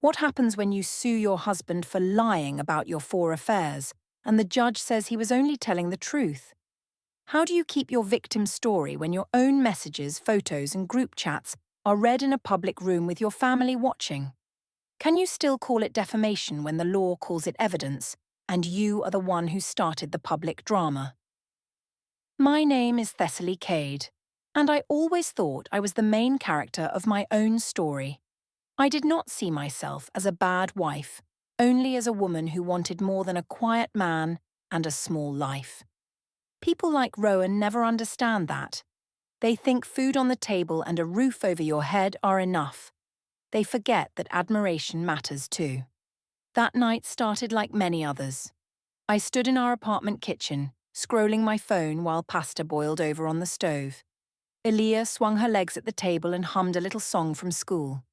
What happens when you sue your husband for lying about your 4 affairs and the judge says he was only telling the truth? How do you keep your victim's story when your own messages, photos, and group chats are read in a public room with your family watching? Can you still call it defamation when the law calls it evidence and you are the one who started the public drama? My name is Thessaly Cade, and I always thought I was the main character of my own story. I did not see myself as a bad wife, only as a woman who wanted more than a quiet man and a small life. People like Rowan never understand that. They think food on the table and a roof over your head are enough. They forget that admiration matters too. That night started like many others. I stood in our apartment kitchen, scrolling my phone while pasta boiled over on the stove. Aaliyah swung her legs at the table and hummed a little song from school.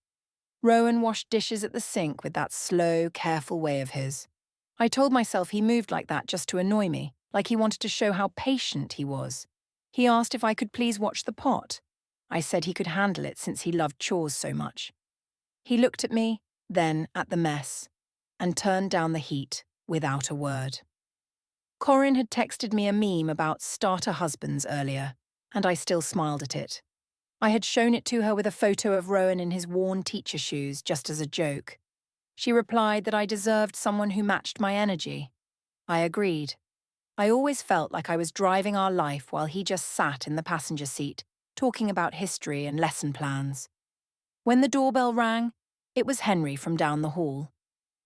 Rowan washed dishes at the sink with that slow, careful way of his. I told myself he moved like that just to annoy me, like he wanted to show how patient he was. He asked if I could please watch the pot. I said he could handle it since he loved chores so much. He looked at me, then at the mess, and turned down the heat without a word. Corinne had texted me a meme about starter husbands earlier, and I still smiled at it. I had shown it to her with a photo of Rowan in his worn teacher shoes just as a joke. She replied that I deserved someone who matched my energy. I agreed. I always felt like I was driving our life while he just sat in the passenger seat, talking about history and lesson plans. When the doorbell rang, it was Henry from down the hall.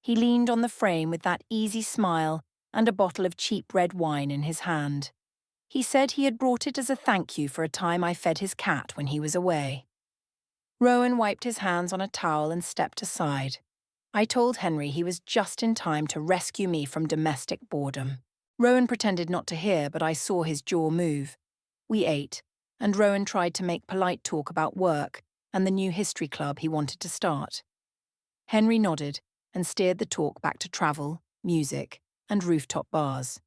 He leaned on the frame with that easy smile and a bottle of cheap red wine in his hand. He said he had brought it as a thank you for a time I fed his cat when he was away. Rowan wiped his hands on a towel and stepped aside. I told Henry he was just in time to rescue me from domestic boredom. Rowan pretended not to hear, but I saw his jaw move. We ate, and Rowan tried to make polite talk about work and the new history club he wanted to start. Henry nodded and steered the talk back to travel, music, and rooftop bars.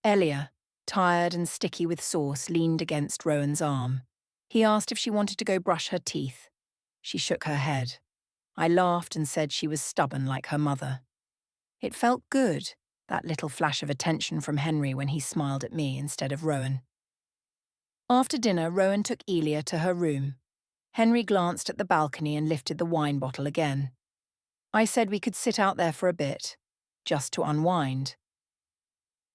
Elia, tired and sticky with sauce, leaned against Rowan's arm. He asked if she wanted to go brush her teeth. She shook her head. I laughed and said she was stubborn like her mother. It felt good, that little flash of attention from Henry when he smiled at me instead of Rowan. After dinner, Rowan took Elia to her room. Henry glanced at the balcony and lifted the wine bottle again. I said we could sit out there for a bit, just to unwind.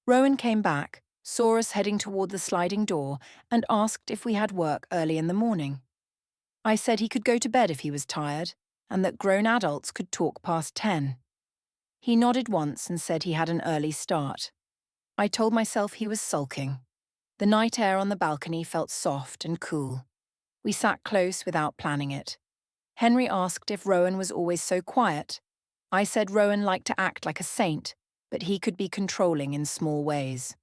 Rowan came back, saw us heading toward the sliding door, and asked if we had work early in the morning. I said he could go to bed if he was tired, and that grown adults could talk past 10. He nodded once and said he had an early start. I told myself he was sulking. The night air on the balcony felt soft and cool. We sat close without planning it. Henry asked if Rowan was always so quiet. I said Rowan liked to act like a saint, but he could be controlling in small ways.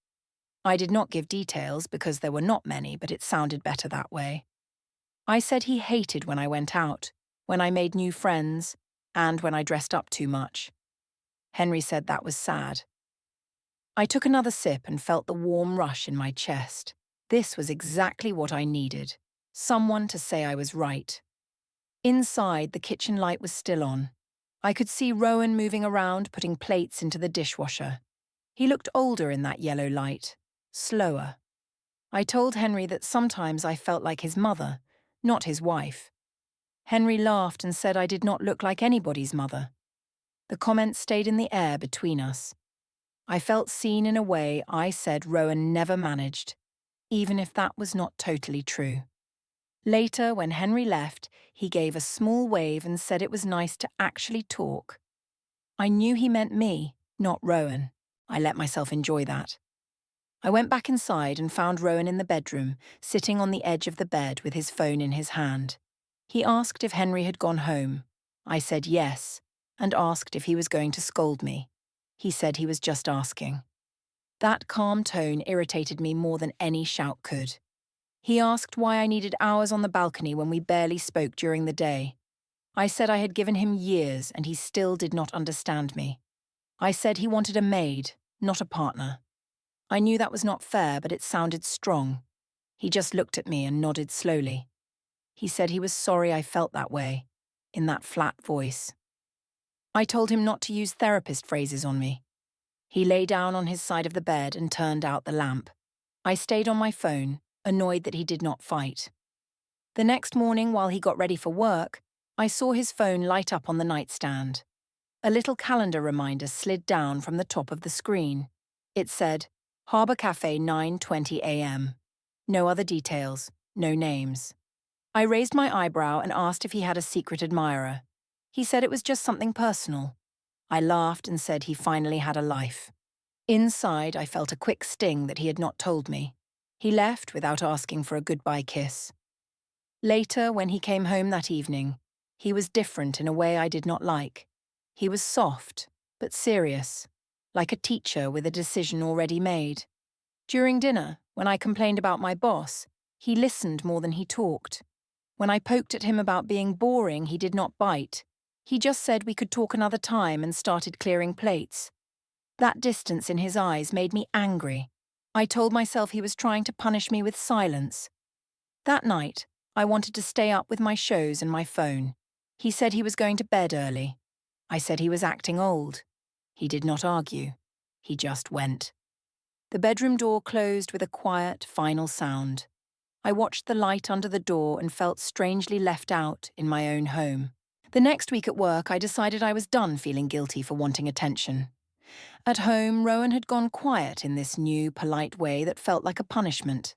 I did not give details because there were not many, but it sounded better that way. I said he hated when I went out, when I made new friends, and when I dressed up too much. Henry said that was sad. I took another sip and felt the warm rush in my chest. This was exactly what I needed. Someone to say I was right. Inside, the kitchen light was still on. I could see Rowan moving around, putting plates into the dishwasher. He looked older in that yellow light, slower. I told Henry that sometimes I felt like his mother, not his wife. Henry laughed and said I did not look like anybody's mother. The comment stayed in the air between us. I felt seen in a way I said Rowan never managed, even if that was not totally true. Later, when Henry left, he gave a small wave and said it was nice to actually talk. I knew he meant me, not Rowan. I let myself enjoy that. I went back inside and found Rowan in the bedroom, sitting on the edge of the bed with his phone in his hand. He asked if Henry had gone home. I said yes, and asked if he was going to scold me. He said he was just asking. That calm tone irritated me more than any shout could. He asked why I needed hours on the balcony when we barely spoke during the day. I said I had given him years and he still did not understand me. I said he wanted a maid, not a partner. I knew that was not fair, but it sounded strong. He just looked at me and nodded slowly. He said he was sorry I felt that way, in that flat voice. I told him not to use therapist phrases on me. He lay down on his side of the bed and turned out the lamp. I stayed on my phone, annoyed that he did not fight. The next morning, while he got ready for work, I saw his phone light up on the nightstand. A little calendar reminder slid down from the top of the screen. It said, Harbour Cafe 9:20 a.m. No other details, no names. I raised my eyebrow and asked if he had a secret admirer. He said it was just something personal. I laughed and said he finally had a life. Inside, I felt a quick sting that he had not told me. He left without asking for a goodbye kiss. Later, when he came home that evening, he was different in a way I did not like. He was soft, but serious, like a teacher with a decision already made. During dinner, when I complained about my boss, he listened more than he talked. When I poked at him about being boring, he did not bite. He just said we could talk another time and started clearing plates. That distance in his eyes made me angry. I told myself he was trying to punish me with silence. That night, I wanted to stay up with my shows and my phone. He said he was going to bed early. I said he was acting old. He did not argue. He just went. The bedroom door closed with a quiet, final sound. I watched the light under the door and felt strangely left out in my own home. The next week at work, I decided I was done feeling guilty for wanting attention. At home, Rowan had gone quiet in this new, polite way that felt like a punishment.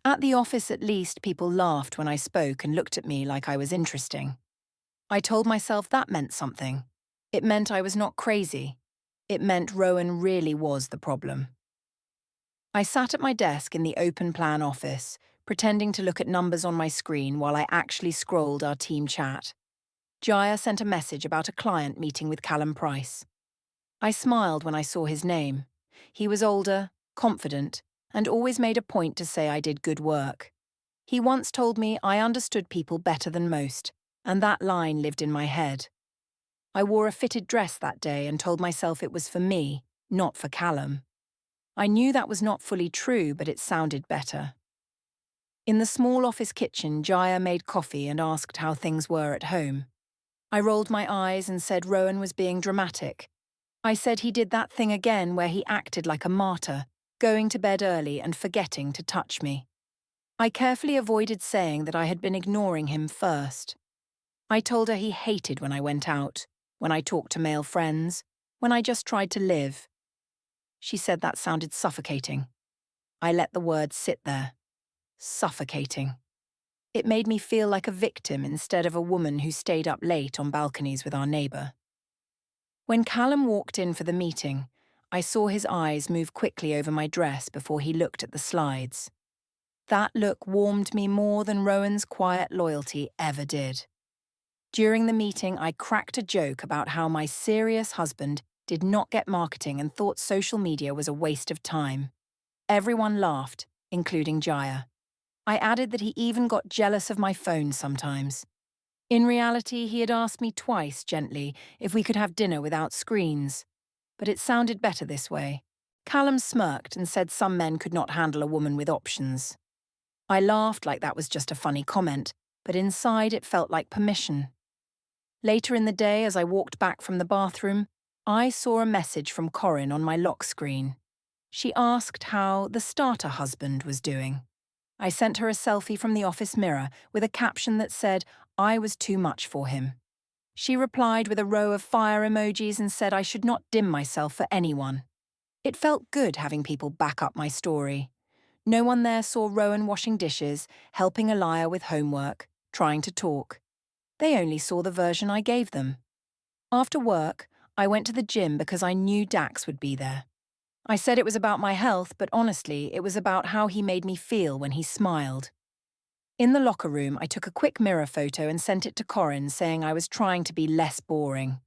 At the office, at least, people laughed when I spoke and looked at me like I was interesting. I told myself that meant something. It meant I was not crazy. It meant Rowan really was the problem. I sat at my desk in the open plan office, pretending to look at numbers on my screen while I actually scrolled our team chat. Jaya sent a message about a client meeting with Callum Price. I smiled when I saw his name. He was older, confident, and always made a point to say I did good work. He once told me I understood people better than most, and that line lived in my head. I wore a fitted dress that day and told myself it was for me, not for Callum. I knew that was not fully true, but it sounded better. In the small office kitchen, Jaya made coffee and asked how things were at home. I rolled my eyes and said Rowan was being dramatic. I said he did that thing again where he acted like a martyr, going to bed early and forgetting to touch me. I carefully avoided saying that I had been ignoring him first. I told her he hated when I went out, when I talked to male friends, when I just tried to live. She said that sounded suffocating. I let the word sit there. Suffocating. It made me feel like a victim instead of a woman who stayed up late on balconies with our neighbour. When Callum walked in for the meeting, I saw his eyes move quickly over my dress before he looked at the slides. That look warmed me more than Rowan's quiet loyalty ever did. During the meeting, I cracked a joke about how my serious husband did not get marketing and thought social media was a waste of time. Everyone laughed, including Jaya. I added that he even got jealous of my phone sometimes. In reality, he had asked me twice, gently, if we could have dinner without screens. But it sounded better this way. Callum smirked and said some men could not handle a woman with options. I laughed like that was just a funny comment, but inside it felt like permission. Later in the day, as I walked back from the bathroom, I saw a message from Corinne on my lock screen. She asked how the starter husband was doing. I sent her a selfie from the office mirror with a caption that said, I was too much for him. She replied with a row of fire emojis and said I should not dim myself for anyone. It felt good having people back up my story. No one there saw Rowan washing dishes, helping Elia with homework, trying to talk. They only saw the version I gave them. After work, I went to the gym because I knew Dax would be there. I said it was about my health, but honestly, it was about how he made me feel when he smiled. In the locker room, I took a quick mirror photo and sent it to Corinne, saying I was trying to be less boring.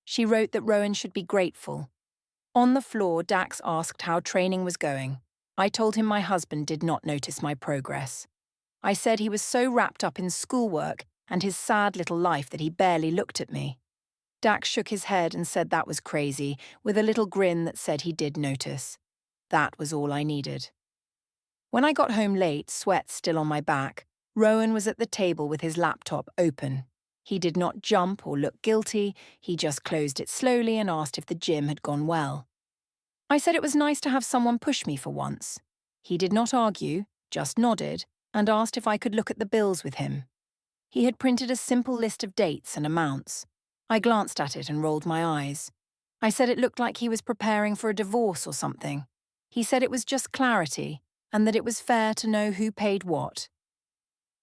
She wrote that Rowan should be grateful. On the floor, Dax asked how training was going. I told him my husband did not notice my progress. I said he was so wrapped up in schoolwork and his sad little life that he barely looked at me. Dax shook his head and said that was crazy, with a little grin that said he did notice. That was all I needed. When I got home late, sweat still on my back, Rowan was at the table with his laptop open. He did not jump or look guilty, he just closed it slowly and asked if the gym had gone well. I said it was nice to have someone push me for once. He did not argue, just nodded, and asked if I could look at the bills with him. He had printed a simple list of dates and amounts. I glanced at it and rolled my eyes. I said it looked like he was preparing for a divorce or something. He said it was just clarity, and that it was fair to know who paid what.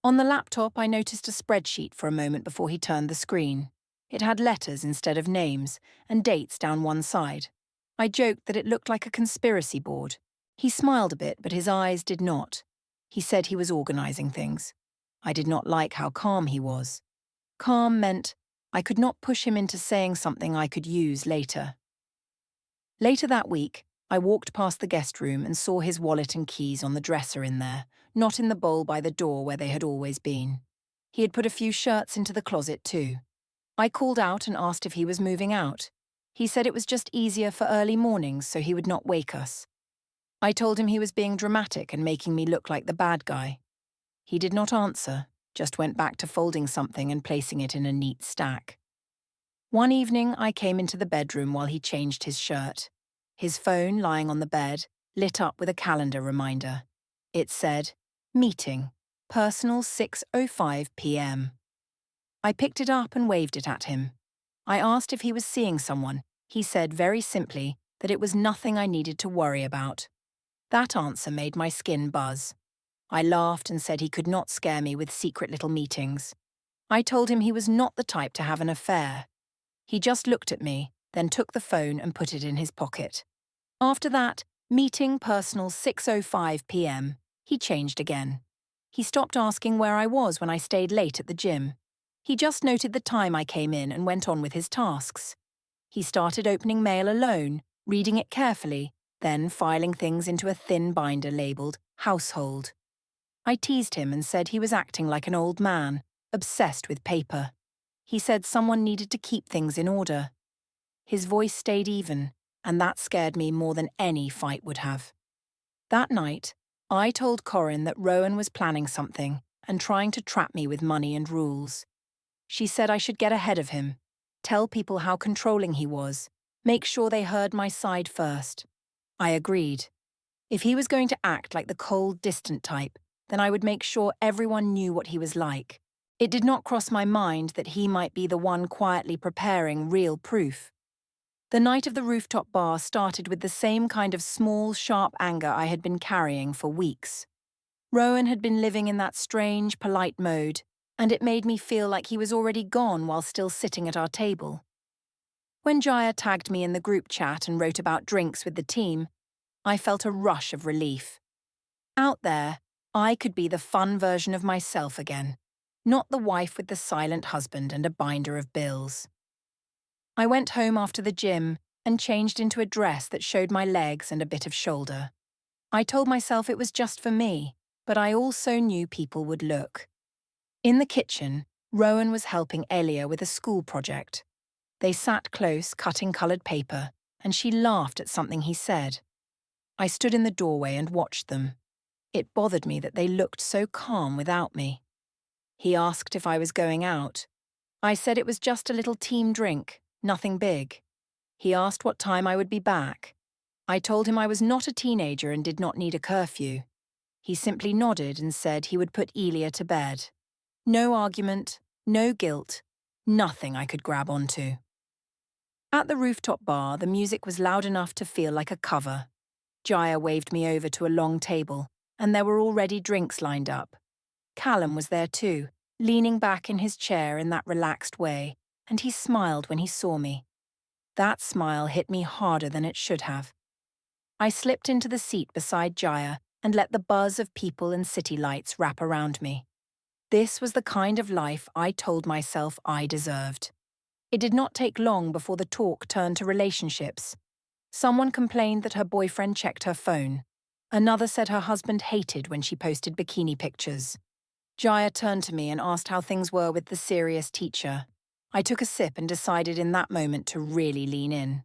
On the laptop, I noticed a spreadsheet for a moment before he turned the screen. It had letters instead of names, and dates down one side. I joked that it looked like a conspiracy board. He smiled a bit, but his eyes did not. He said he was organizing things. I did not like how calm he was. Calm meant I could not push him into saying something I could use later. Later that week, I walked past the guest room and saw his wallet and keys on the dresser in there, not in the bowl by the door where they had always been. He had put a few shirts into the closet too. I called out and asked if he was moving out. He said it was just easier for early mornings so he would not wake us. I told him he was being dramatic and making me look like the bad guy. He did not answer, just went back to folding something and placing it in a neat stack. One evening, I came into the bedroom while he changed his shirt. His phone, lying on the bed, lit up with a calendar reminder. It said, "Meeting, personal 6:05 p.m. I picked it up and waved it at him. I asked if he was seeing someone. He said very simply that it was nothing I needed to worry about. That answer made my skin buzz. I laughed and said he could not scare me with secret little meetings. I told him he was not the type to have an affair. He just looked at me, then took the phone and put it in his pocket. After that, meeting personal 6:05 p.m., he changed again. He stopped asking where I was when I stayed late at the gym. He just noted the time I came in and went on with his tasks. He started opening mail alone, reading it carefully, then filing things into a thin binder labelled household. I teased him and said he was acting like an old man, obsessed with paper. He said someone needed to keep things in order. His voice stayed even, and that scared me more than any fight would have. That night, I told Corinne that Rowan was planning something and trying to trap me with money and rules. She said I should get ahead of him, tell people how controlling he was, make sure they heard my side first. I agreed. If he was going to act like the cold, distant type, then I would make sure everyone knew what he was like. It did not cross my mind that he might be the one quietly preparing real proof. The night of the rooftop bar started with the same kind of small, sharp anger I had been carrying for weeks. Rowan had been living in that strange, polite mode, and it made me feel like he was already gone while still sitting at our table. When Jaya tagged me in the group chat and wrote about drinks with the team, I felt a rush of relief. Out there, I could be the fun version of myself again, not the wife with the silent husband and a binder of bills. I went home after the gym and changed into a dress that showed my legs and a bit of shoulder. I told myself it was just for me, but I also knew people would look. In the kitchen, Rowan was helping Elia with a school project. They sat close, cutting coloured paper, and she laughed at something he said. I stood in the doorway and watched them. It bothered me that they looked so calm without me. He asked if I was going out. I said it was just a little team drink, nothing big. He asked what time I would be back. I told him I was not a teenager and did not need a curfew. He simply nodded and said he would put Elia to bed. No argument, no guilt, nothing I could grab onto. At the rooftop bar, the music was loud enough to feel like a cover. Jaya waved me over to a long table, and there were already drinks lined up. Callum was there too, leaning back in his chair in that relaxed way, and he smiled when he saw me. That smile hit me harder than it should have. I slipped into the seat beside Jaya and let the buzz of people and city lights wrap around me. This was the kind of life I told myself I deserved. It did not take long before the talk turned to relationships. Someone complained that her boyfriend checked her phone. Another said her husband hated when she posted bikini pictures. Jaya turned to me and asked how things were with the serious teacher. I took a sip and decided in that moment to really lean in.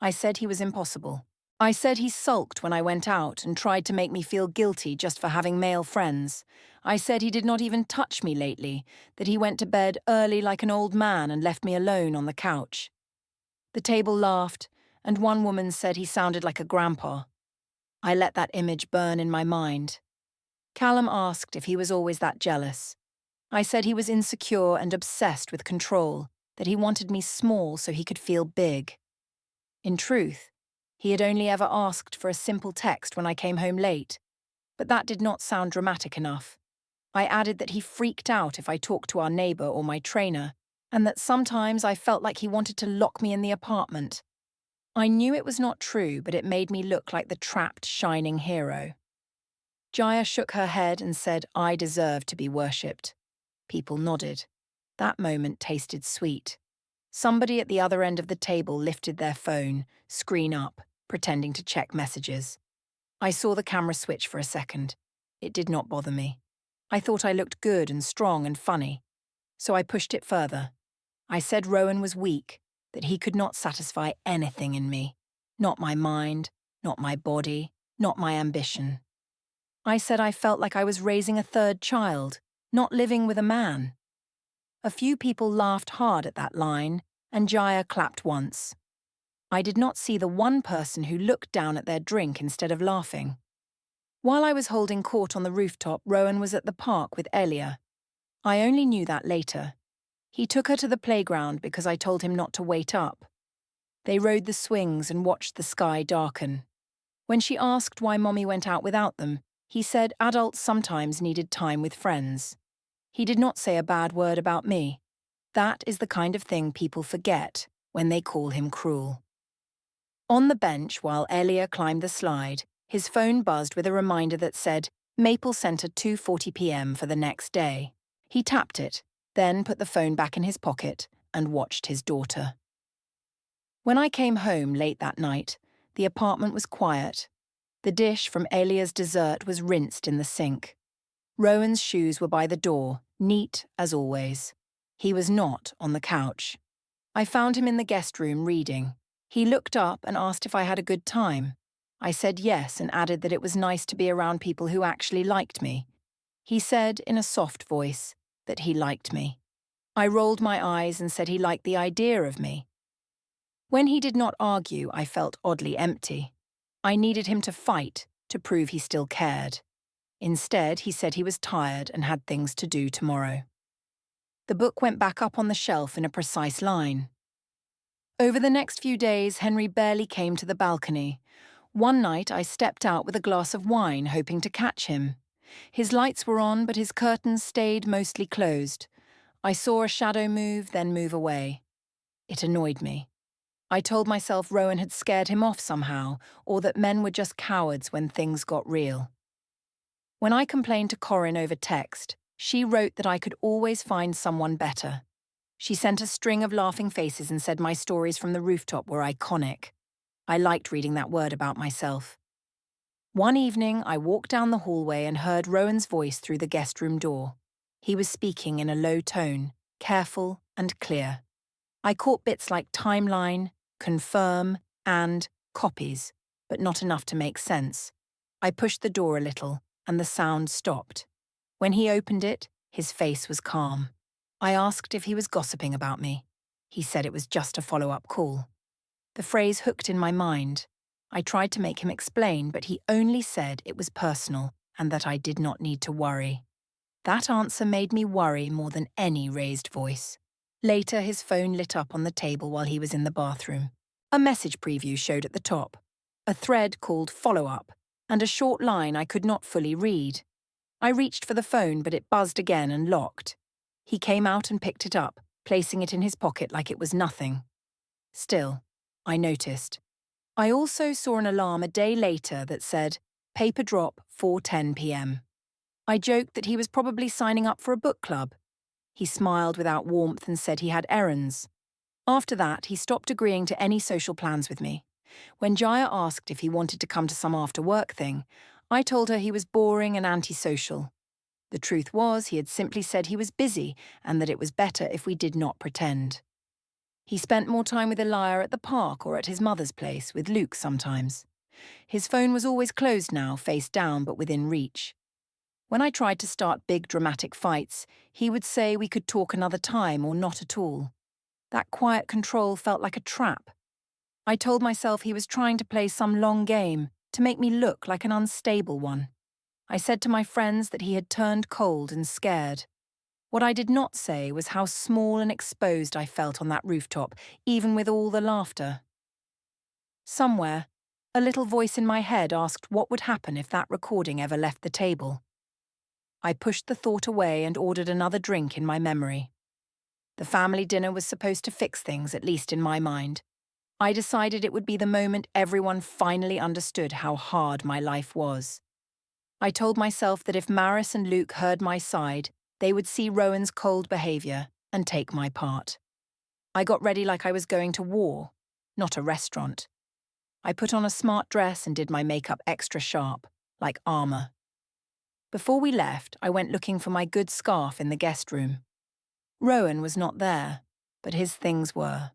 I said he was impossible. I said he sulked when I went out and tried to make me feel guilty just for having male friends. I said he did not even touch me lately, that he went to bed early like an old man and left me alone on the couch. The table laughed, and one woman said he sounded like a grandpa. I let that image burn in my mind. Callum asked if he was always that jealous. I said he was insecure and obsessed with control, that he wanted me small so he could feel big. In truth, he had only ever asked for a simple text when I came home late, but that did not sound dramatic enough. I added that he freaked out if I talked to our neighbour or my trainer, and that sometimes I felt like he wanted to lock me in the apartment. I knew it was not true, but it made me look like the trapped, shining hero. Jaya shook her head and said I deserved to be worshipped. People nodded. That moment tasted sweet. Somebody at the other end of the table lifted their phone, screen up, pretending to check messages. I saw the camera switch for a second. It did not bother me. I thought I looked good and strong and funny. So I pushed it further. I said Rowan was weak, that he could not satisfy anything in me. Not my mind, not my body, not my ambition. I said I felt like I was raising a third child, not living with a man. A few people laughed hard at that line, and Jaya clapped once. I did not see the one person who looked down at their drink instead of laughing. While I was holding court on the rooftop, Rowan was at the park with Elia. I only knew that later. He took her to the playground because I told him not to wait up. They rode the swings and watched the sky darken. When she asked why Mommy went out without them, he said adults sometimes needed time with friends. He did not say a bad word about me. That is the kind of thing people forget when they call him cruel. On the bench while Elia climbed the slide, his phone buzzed with a reminder that said Maple Centre 2:40 p.m. for the next day. He tapped it, then put the phone back in his pocket and watched his daughter. When I came home late that night, the apartment was quiet. The dish from Elia's dessert was rinsed in the sink. Rowan's shoes were by the door, neat as always. He was not on the couch. I found him in the guest room reading. He looked up and asked if I had a good time. I said yes and added that it was nice to be around people who actually liked me. He said in a soft voice that he liked me. I rolled my eyes and said he liked the idea of me. When he did not argue, I felt oddly empty. I needed him to fight to prove he still cared. Instead, he said he was tired and had things to do tomorrow. The book went back up on the shelf in a precise line. Over the next few days, Henry barely came to the balcony. One night, I stepped out with a glass of wine, hoping to catch him. His lights were on, but his curtains stayed mostly closed. I saw a shadow move, then move away. It annoyed me. I told myself Rowan had scared him off somehow, or that men were just cowards when things got real. When I complained to Corinne over text, she wrote that I could always find someone better. She sent a string of laughing faces and said my stories from the rooftop were iconic. I liked reading that word about myself. One evening, I walked down the hallway and heard Rowan's voice through the guest room door. He was speaking in a low tone, careful and clear. I caught bits like timeline, confirm, and copies, but not enough to make sense. I pushed the door a little, and the sound stopped. When he opened it, his face was calm. I asked if he was gossiping about me. He said it was just a follow-up call. The phrase hooked in my mind. I tried to make him explain, but he only said it was personal and that I did not need to worry. That answer made me worry more than any raised voice. Later, his phone lit up on the table while he was in the bathroom. A message preview showed at the top, a thread called follow-up, and a short line I could not fully read. I reached for the phone, but it buzzed again and locked. He came out and picked it up, placing it in his pocket like it was nothing. Still, I noticed. I also saw an alarm a day later that said, paper drop 4:10 p.m. I joked that he was probably signing up for a book club. He smiled without warmth and said he had errands. After that, he stopped agreeing to any social plans with me. When Jaya asked if he wanted to come to some after-work thing, I told her he was boring and antisocial. The truth was, he had simply said he was busy and that it was better if we did not pretend. He spent more time with Elia at the park or at his mother's place, with Luke sometimes. His phone was always closed now, face down but within reach. When I tried to start big dramatic fights, he would say we could talk another time or not at all. That quiet control felt like a trap. I told myself he was trying to play some long game to make me look like an unstable one. I said to my friends that he had turned cold and scared. What I did not say was how small and exposed I felt on that rooftop, even with all the laughter. Somewhere, a little voice in my head asked what would happen if that recording ever left the table. I pushed the thought away and ordered another drink in my memory. The family dinner was supposed to fix things, at least in my mind. I decided it would be the moment everyone finally understood how hard my life was. I told myself that if Maris and Luke heard my side, they would see Rowan's cold behaviour and take my part. I got ready like I was going to war, not a restaurant. I put on a smart dress and did my makeup extra sharp, like armour. Before we left, I went looking for my good scarf in the guest room. Rowan was not there, but his things were.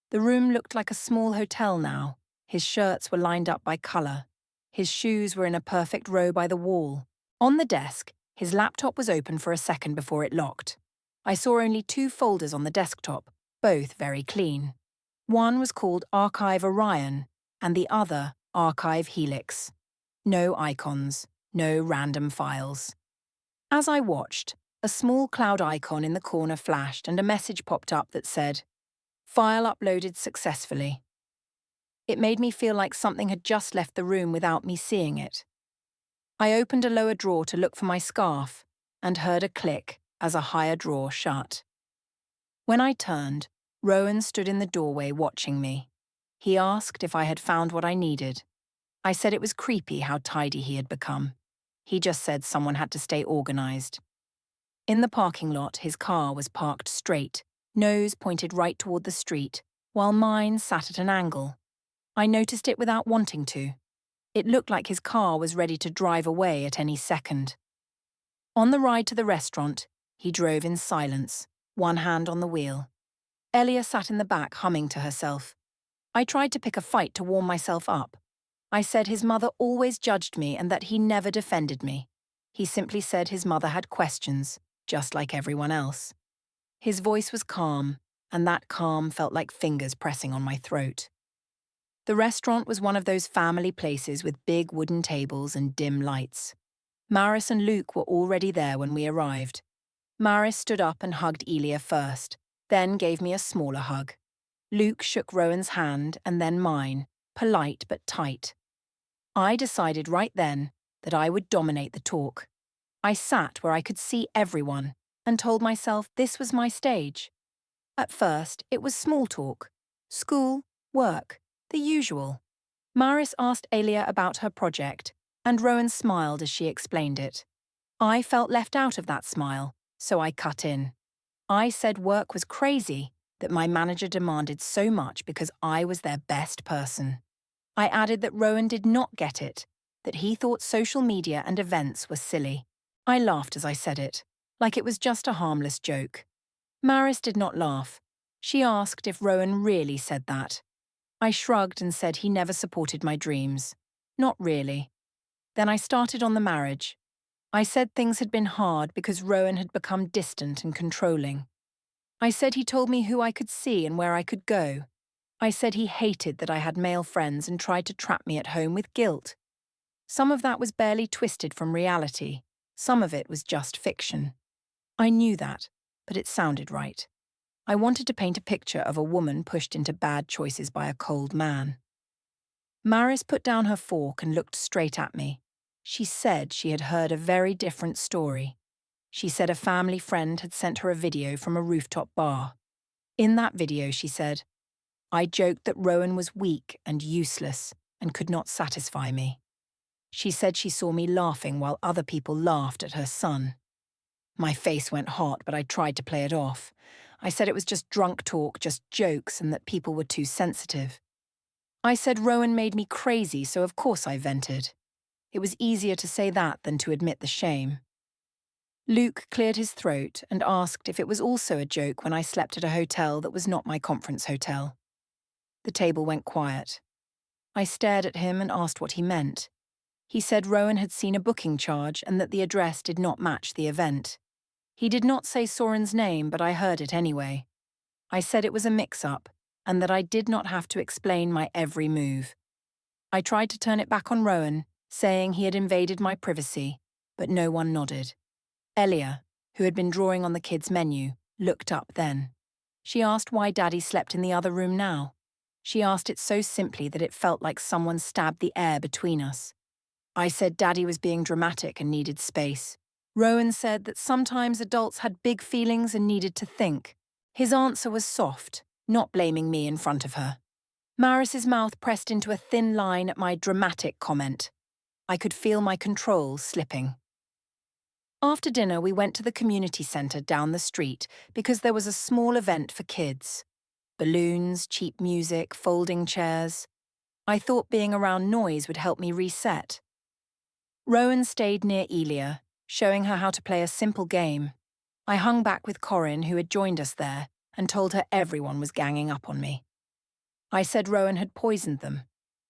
The room looked like a small hotel now. His shirts were lined up by colour. His shoes were in a perfect row by the wall. On the desk, his laptop was open for a second before it locked. I saw only 2 folders on the desktop, both very clean. One was called Archive Orion, and the other Archive Helix. No icons, no random files. As I watched, a small cloud icon in the corner flashed and a message popped up that said, "File uploaded successfully." It made me feel like something had just left the room without me seeing it. I opened a lower drawer to look for my scarf and heard a click as a higher drawer shut. When I turned, Rowan stood in the doorway watching me. He asked if I had found what I needed. I said it was creepy how tidy he had become. He just said someone had to stay organised. In the parking lot, his car was parked straight, nose pointed right toward the street, while mine sat at an angle. I noticed it without wanting to. It looked like his car was ready to drive away at any second. On the ride to the restaurant, he drove in silence, one hand on the wheel. Elia sat in the back humming to herself. I tried to pick a fight to warm myself up. I said his mother always judged me and that he never defended me. He simply said his mother had questions, just like everyone else. His voice was calm, and that calm felt like fingers pressing on my throat. The restaurant was one of those family places with big wooden tables and dim lights. Maris and Luke were already there when we arrived. Maris stood up and hugged Elia first, then gave me a smaller hug. Luke shook Rowan's hand and then mine, polite but tight. I decided right then that I would dominate the talk. I sat where I could see everyone and told myself this was my stage. At first, it was small talk. School, work, the usual. Maris asked Elia about her project, and Rowan smiled as she explained it. I felt left out of that smile, so I cut in. I said work was crazy, that my manager demanded so much because I was their best person. I added that Rowan did not get it, that he thought social media and events were silly. I laughed as I said it, like it was just a harmless joke. Maris did not laugh. She asked if Rowan really said that. I shrugged and said he never supported my dreams. Not really. Then I started on the marriage. I said things had been hard because Rowan had become distant and controlling. I said he told me who I could see and where I could go. I said he hated that I had male friends and tried to trap me at home with guilt. Some of that was barely twisted from reality. Some of it was just fiction. I knew that, but it sounded right. I wanted to paint a picture of a woman pushed into bad choices by a cold man. Maris put down her fork and looked straight at me. She said she had heard a very different story. She said a family friend had sent her a video from a rooftop bar. In that video, she said, I joked that Rowan was weak and useless and could not satisfy me. She said she saw me laughing while other people laughed at her son. My face went hot, but I tried to play it off. I said it was just drunk talk, just jokes, and that people were too sensitive. I said Rowan made me crazy, so of course I vented. It was easier to say that than to admit the shame. Luke cleared his throat and asked if it was also a joke when I slept at a hotel that was not my conference hotel. The table went quiet. I stared at him and asked what he meant. He said Rowan had seen a booking charge and that the address did not match the event. He did not say Soren's name, but I heard it anyway. I said it was a mix-up and that I did not have to explain my every move. I tried to turn it back on Rowan, saying he had invaded my privacy, but no one nodded. Elia, who had been drawing on the kids' menu, looked up then. She asked why Daddy slept in the other room now. She asked it so simply that it felt like someone stabbed the air between us. I said Daddy was being dramatic and needed space. Rowan said that sometimes adults had big feelings and needed to think. His answer was soft, not blaming me in front of her. Maris's mouth pressed into a thin line at my dramatic comment. I could feel my control slipping. After dinner, we went to the community centre down the street because there was a small event for kids. Balloons, cheap music, folding chairs. I thought being around noise would help me reset. Rowan stayed near Elia, showing her how to play a simple game. I hung back with Corinne, who had joined us there, and told her everyone was ganging up on me. I said Rowan had poisoned them.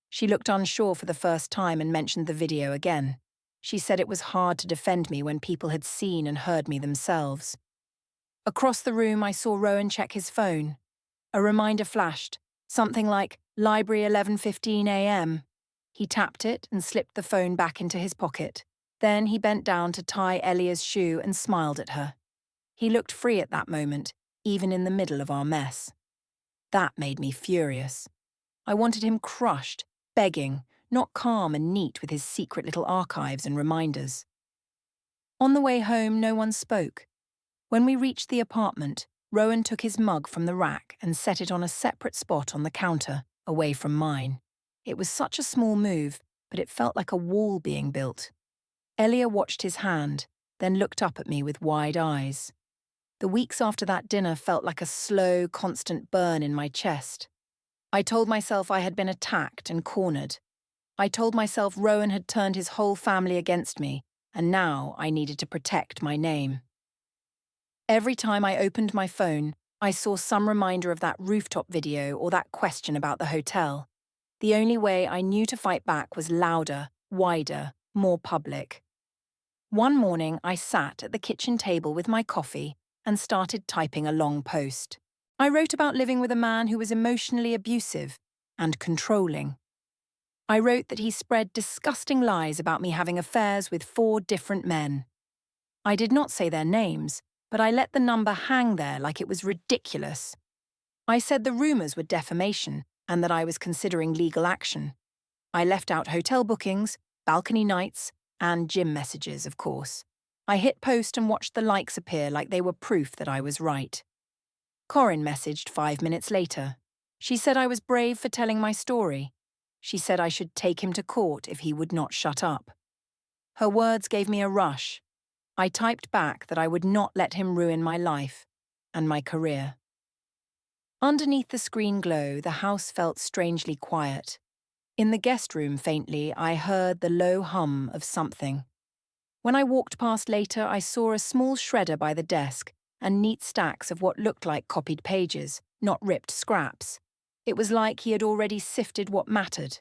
She looked unsure for the first time and mentioned the video again. She said it was hard to defend me when people had seen and heard me themselves. Across the room, I saw Rowan check his phone. A reminder flashed, something like Library 11:15 a.m. He tapped it and slipped the phone back into his pocket. Then he bent down to tie Elia's shoe and smiled at her. He looked free at that moment, even in the middle of our mess. That made me furious. I wanted him crushed, begging, not calm and neat with his secret little archives and reminders. On the way home, no one spoke. When we reached the apartment, Rowan took his mug from the rack and set it on a separate spot on the counter, away from mine. It was such a small move, but it felt like a wall being built. Elia watched his hand, then looked up at me with wide eyes. The weeks after that dinner felt like a slow, constant burn in my chest. I told myself I had been attacked and cornered. I told myself Rowan had turned his whole family against me, and now I needed to protect my name. Every time I opened my phone, I saw some reminder of that rooftop video or that question about the hotel. The only way I knew to fight back was louder, wider, more public. One morning, I sat at the kitchen table with my coffee and started typing a long post. I wrote about living with a man who was emotionally abusive and controlling. I wrote that he spread disgusting lies about me having affairs with 4 different men. I did not say their names, but I let the number hang there like it was ridiculous. I said the rumours were defamation and that I was considering legal action. I left out hotel bookings, balcony nights, and gym messages, of course. I hit post and watched the likes appear like they were proof that I was right. Corinne messaged 5 minutes later. She said I was brave for telling my story. She said I should take him to court if he would not shut up. Her words gave me a rush. I typed back that I would not let him ruin my life and my career. Underneath the screen glow, the house felt strangely quiet. In the guest room, faintly, I heard the low hum of something. When I walked past later, I saw a small shredder by the desk and neat stacks of what looked like copied pages, not ripped scraps. It was like he had already sifted what mattered.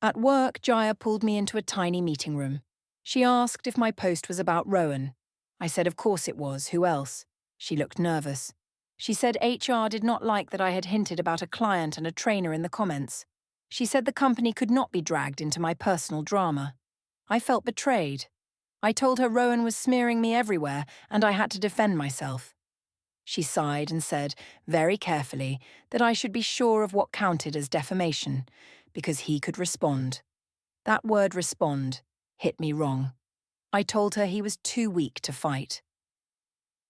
At work, Jaya pulled me into a tiny meeting room. She asked if my post was about Rowan. I said of course it was, who else? She looked nervous. She said HR did not like that I had hinted about a client and a trainer in the comments. She said the company could not be dragged into my personal drama. I felt betrayed. I told her Rowan was smearing me everywhere and I had to defend myself. She sighed and said, very carefully, that I should be sure of what counted as defamation, because he could respond. That word respond hit me wrong. I told her he was too weak to fight.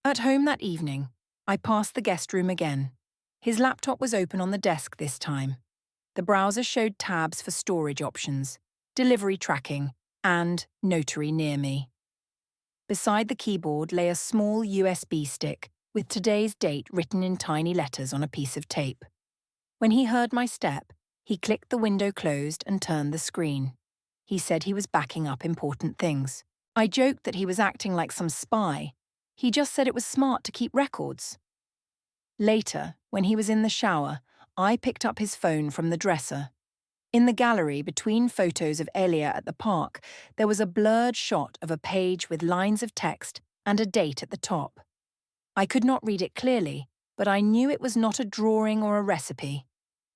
At home that evening, I passed the guest room again. His laptop was open on the desk this time. The browser showed tabs for storage options, delivery tracking, and notary near me. Beside the keyboard lay a small USB stick with today's date written in tiny letters on a piece of tape. When he heard my step, he clicked the window closed and turned the screen. He said he was backing up important things. I joked that he was acting like some spy. He just said it was smart to keep records. Later, when he was in the shower, I picked up his phone from the dresser. In the gallery between photos of Elia at the park, there was a blurred shot of a page with lines of text and a date at the top. I could not read it clearly, but I knew it was not a drawing or a recipe.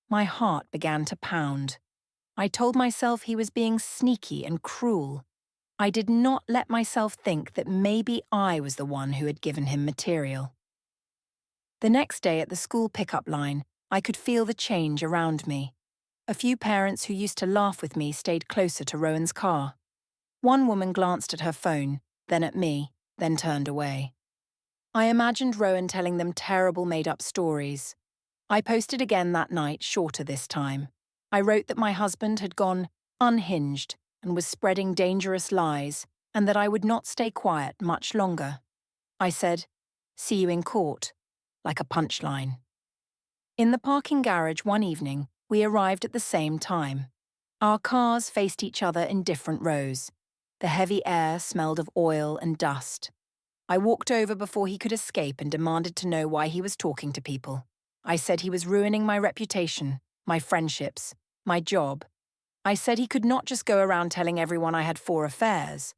My heart began to pound. I told myself he was being sneaky and cruel. I did not let myself think that maybe I was the one who had given him material. The next day at the school pickup line, I could feel the change around me. A few parents who used to laugh with me stayed closer to Rowan's car. One woman glanced at her phone, then at me, then turned away. I imagined Rowan telling them terrible made-up stories. I posted again that night, shorter this time. I wrote that my husband had gone unhinged and was spreading dangerous lies, and that I would not stay quiet much longer. I said, "See you in court," like a punchline. In the parking garage one evening, we arrived at the same time. Our cars faced each other in different rows. The heavy air smelled of oil and dust. I walked over before he could escape and demanded to know why he was talking to people. I said he was ruining my reputation, my friendships, my job. I said he could not just go around telling everyone I had 4 affairs.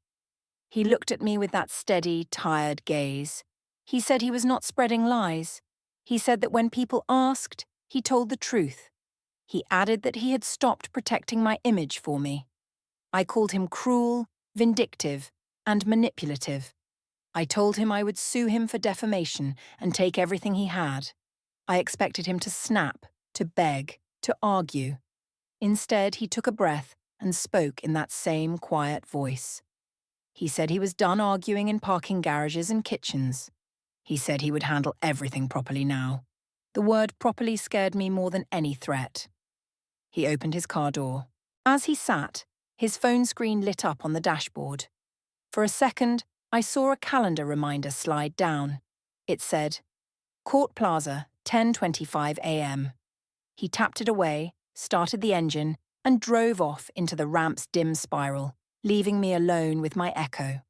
He looked at me with that steady, tired gaze. He said he was not spreading lies. He said that when people asked, he told the truth. He added that he had stopped protecting my image for me. I called him cruel, vindictive, and manipulative. I told him I would sue him for defamation and take everything he had. I expected him to snap, to beg, to argue. Instead, he took a breath and spoke in that same quiet voice. He said he was done arguing in parking garages and kitchens. He said he would handle everything properly now. The word properly scared me more than any threat. He opened his car door. As he sat, his phone screen lit up on the dashboard. For a second, I saw a calendar reminder slide down. It said, Court Plaza, 10:25 a.m. He tapped it away, started the engine, and drove off into the ramp's dim spiral, leaving me alone with my echo.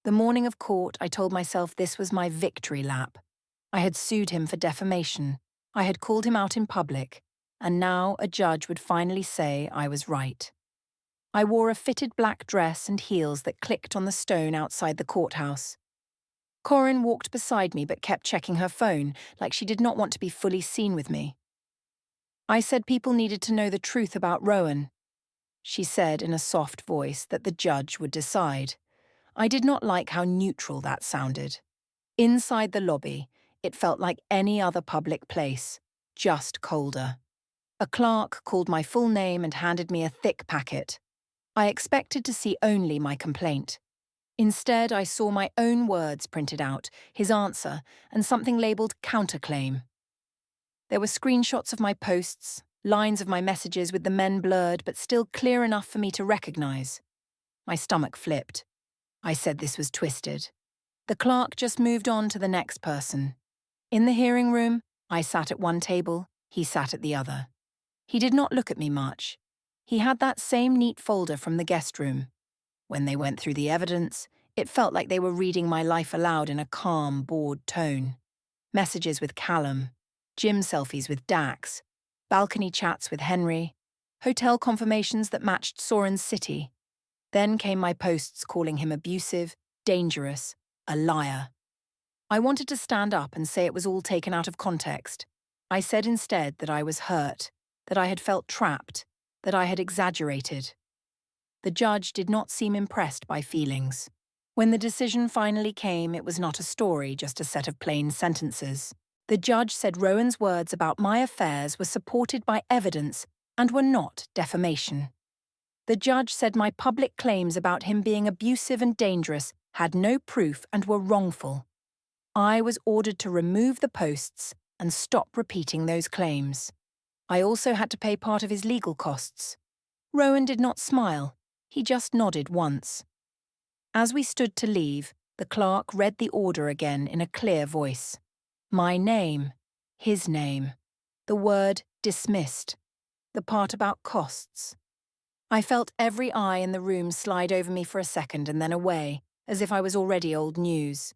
The morning of court, I told myself this was my victory lap. I had sued him for defamation. I had called him out in public, and now a judge would finally say I was right. I wore a fitted black dress and heels that clicked on the stone outside the courthouse. Corinne walked beside me but kept checking her phone, like she did not want to be fully seen with me. I said people needed to know the truth about Rowan. She said in a soft voice that the judge would decide. I did not like how neutral that sounded. Inside the lobby, it felt like any other public place, just colder. A clerk called my full name and handed me a thick packet. I expected to see only my complaint. Instead, I saw my own words printed out, his answer, and something labelled counterclaim. There were screenshots of my posts, lines of my messages with the men blurred but still clear enough for me to recognise. My stomach flipped. I said this was twisted. The clerk just moved on to the next person. In the hearing room, I sat at one table, he sat at the other. He did not look at me much. He had that same neat folder from the guest room. When they went through the evidence, it felt like they were reading my life aloud in a calm, bored tone. Messages with Callum, gym selfies with Dax, balcony chats with Henry, hotel confirmations that matched Soren's city. Then came my posts calling him abusive, dangerous, a liar. I wanted to stand up and say it was all taken out of context. I said instead that I was hurt, that I had felt trapped, that I had exaggerated. The judge did not seem impressed by feelings. When the decision finally came, it was not a story, just a set of plain sentences. The judge said Rowan's words about my affairs were supported by evidence and were not defamation. The judge said my public claims about him being abusive and dangerous had no proof and were wrongful. I was ordered to remove the posts and stop repeating those claims. I also had to pay part of his legal costs. Rowan did not smile. He just nodded once. As we stood to leave, the clerk read the order again in a clear voice. My name, his name, the word dismissed, the part about costs. I felt every eye in the room slide over me for a second and then away, as if I was already old news.